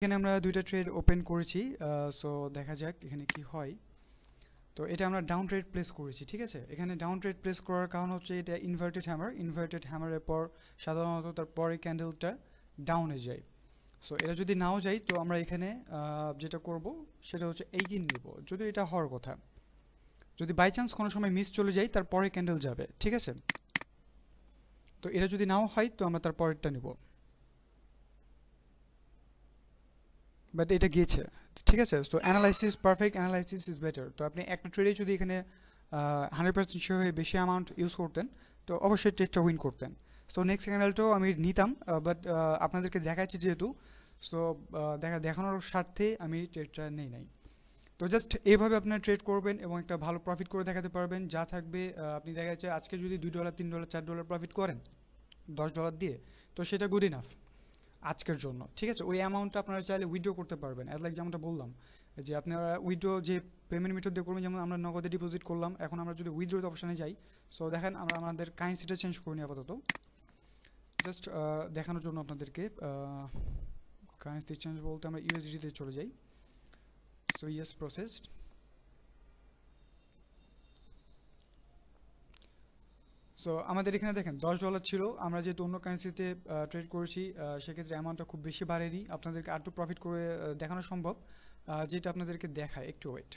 এখানে আমরা দুইটা ট্রেড ওপেন করেছি। সো দেখা যাক এখানে কি হয়। তো এটা আমরা ডাউন ট্রেড প্লেস করেছি, ঠিক আছে। এখানে ডাউন ট্রেড প্লেস করার কারণ হচ্ছে এটা ইনভার্টেড হ্যামারের পর সাধারণত তার পরের ক্যান্ডেলটা ডাউনে যায়। সো এটা যদি নাও যায় তো আমরা এখানে যেটা করব সেটা হচ্ছে এইগিন নিব, যদি এটা হওয়ার কথা। যদি বাই চান্স কোনো সময় মিস চলে যায় তার পরের ক্যান্ডেল যাবে, ঠিক আছে। তো এটা যদি নাও হয় তো আমরা তার পরেরটা নিব, বাট এটা গিয়েছে, ঠিক আছে। তো পারফেক্ট অ্যানালাইসিস ইজ বেটার। তো আপনি একটা ট্রেডে যদি এখানে 100% শিওর হয়ে বেশি অ্যামাউন্ট ইউজ করতেন তো অবশ্যই ট্রেডটা উইন করতেন। সো নেক্সট ক্যান্ডেলটাও আমি নিতাম, বাট আপনাদেরকে দেখাচ্ছি যেহেতু, সো দেখানোর স্বার্থে আমি ট্রেডটা নেই নাই। তো জাস্ট এইভাবে আপনারা ট্রেড করবেন এবং একটা ভালো প্রফিট করে দেখাতে পারবেন। যা থাকবে আপনি দেখা যাচ্ছে আজকে যদি $2 $3 $4 প্রফিট করেন $10 দিয়ে, তো সেটা গুড ইনাফ আজকের জন্য, ঠিক আছে। ওই অ্যামাউন্টটা আপনারা চাইলে উইথড্র করতে পারবেন, অ্যাজ লাইক যেমনটা বললাম যে আপনারা উইথড্র যে পেমেন্ট মেথড দিয়ে করবেন, যেমন আমরা নগদে ডিপোজিট করলাম। এখন আমরা যদি উইথড্র অপশানে যাই, সো দেখেন আমরা আমাদের কারেন্সিটা চেঞ্জ করে নিই আপাতত, জাস্ট দেখানোর জন্য আপনাদেরকে। কারেন্সি চেঞ্জ বলতে আমরা ইউএসডিতে চলে যাই। So yes processed. সো আমাদের এখানে দেখেন $10 ছিল, আমরা যেহেতু অন্য কারেন্সিতে ট্রেড করেছি সেক্ষেত্রে অ্যামাউন্টটা খুব বেশি বাড়েনি। আপনাদেরকে আরটু প্রফিট করে দেখানো সম্ভব, যেটা আপনাদেরকে দেখায়, একটু ওয়েট।